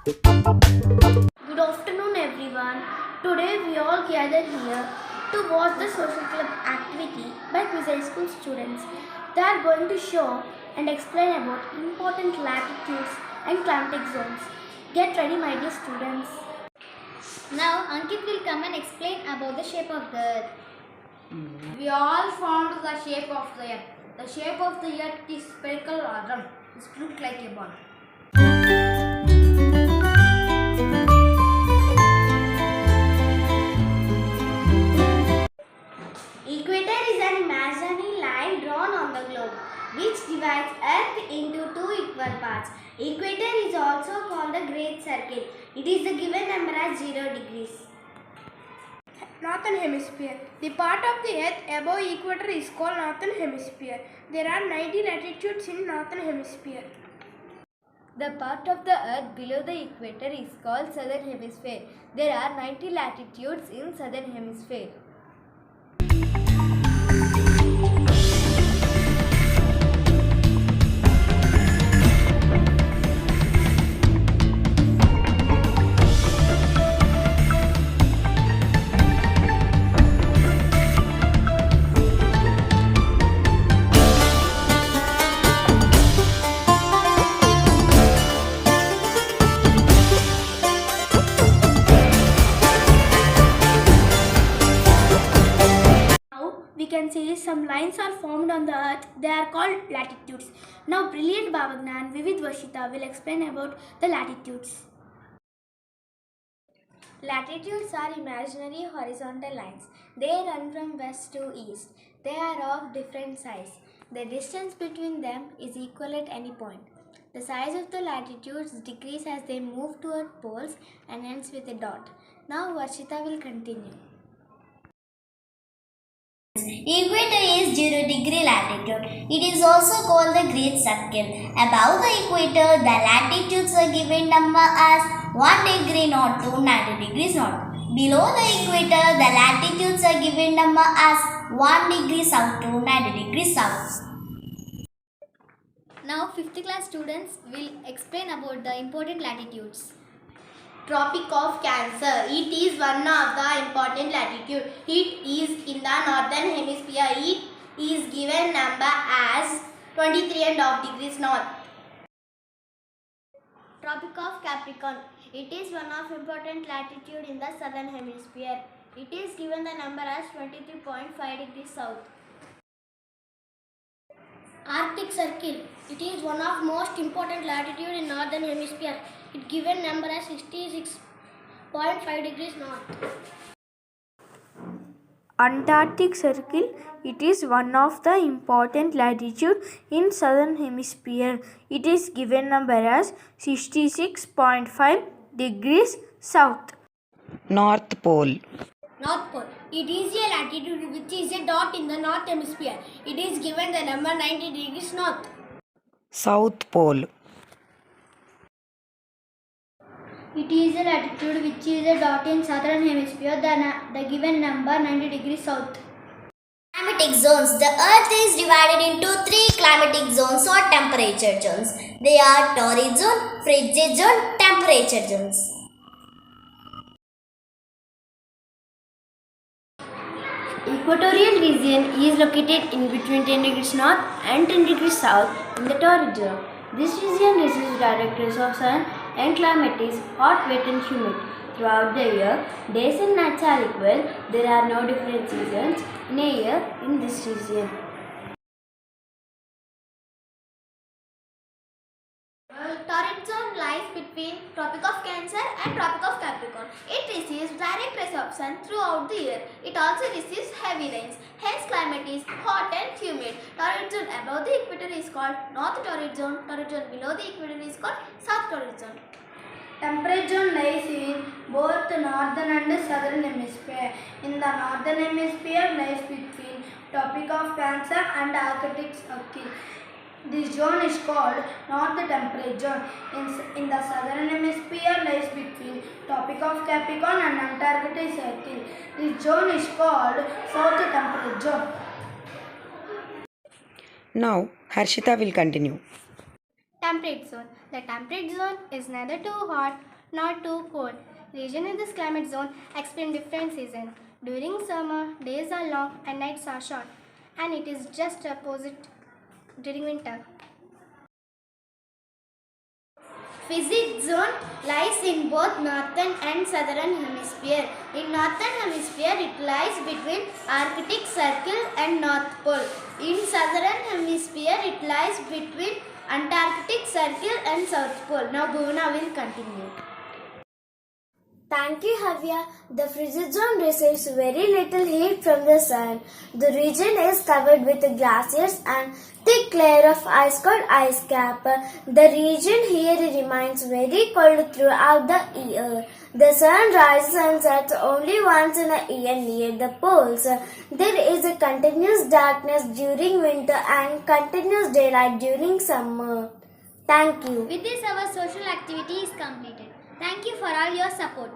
Good afternoon, everyone. Today we all gather here to watch the social club activity by quiz high school students. They are going to show and explain about important latitudes and climatic zones. Get ready, my dear students. Now Ankit will come and explain about the shape of the earth. We all found the shape of the earth. The shape of the earth is spherical or round. It looks like a ball. Equator is an imaginary line drawn on the globe which divides Earth into two equal parts. Equator is also called the Great Circle. It is the given number as 0 degrees. Northern Hemisphere. The part of the Earth above equator is called Northern Hemisphere. There are 90 latitudes in Northern Hemisphere. The part of the earth below the equator is called Southern Hemisphere. There are 90 latitudes in Southern Hemisphere. We can see some lines are formed on the earth. They are called latitudes. Now brilliant Bhavagna and Vivid Vashita will explain about the latitudes. Latitudes are imaginary horizontal lines. They run from west to east. They are of different size. The distance between them is equal at any point. The size of the latitudes decrease as they move toward poles and ends with a dot. Now Varshita will continue. Equator is 0 degree latitude. It is also called the Great Circle. Above the equator, the latitudes are given number as 1 degree north to 90 degrees north. Below the equator, the latitudes are given number as 1 degree south to 90 degrees south. Now 5th class students will explain about the important latitudes. Tropic of Cancer. It is one of the important latitude. It is in the northern hemisphere. It is given number as 23.5 degrees north. Tropic of Capricorn. It is one of important latitude in the southern hemisphere. It is given the number as 23.5 degrees south. Arctic Circle. It is one of most important latitude in northern hemisphere. It given number as 66.5 degrees north. Antarctic Circle. It is one of the important latitude in southern hemisphere. It is given number as 66.5 degrees south. North Pole. North Pole. It is a latitude which is a dot in the north hemisphere. It is given the number 90 degrees north. South Pole. It is a latitude which is a dot in southern hemisphere. The given number 90 degrees south. Climatic zones. The earth is divided into 3 climatic zones or temperature zones. They are torrid zone, frigid zone, temperature zones. Equatorial region is located in between 10 degrees north and 10 degrees south in the torrid zone. This region receives direct rays of sun and climate is hot, wet and humid. Throughout the year, days and nights are equal. There are no different seasons in a year in this region. Torrid zone lies between Tropic of Cancer and Tropic of Capricorn. It receives direct rays of sun throughout the year. It also receives heavy rains. Hence climate is hot and humid. Torrid zone above the equator is called North Torrid Zone. Torrid zone below the equator is called South Torrid Zone. Temperate zone lies in both northern and southern hemisphere. In the northern hemisphere lies between Tropic of Cancer and Arctic Circle. This zone is called North Temperate Zone. In the southern hemisphere lies between Tropic of Capricorn and Antarctic Circle. This zone is called South Temperate Zone. Now Harshita will continue. Temperate zone. The temperate zone is neither too hot not too cold. Regions in this climate zone experience different seasons. During summer, days are long and nights are short, and it is just opposite during winter. Physics zone lies in both northern and southern hemisphere. In northern hemisphere, it lies between Arctic Circle and North Pole. In southern hemisphere, it lies between Antarctic Circle and South Pole. Now Bhuvana will continue. Thank you, Havya. The frigid zone receives very little heat from the sun. The region is covered with glaciers and thick layer of ice called ice cap. The region here remains very cold throughout the year. The sun rises and sets only once in a year near the poles. There is a continuous darkness during winter and continuous daylight during summer. Thank you. With this, our social activity is completed. Thank you for all your support.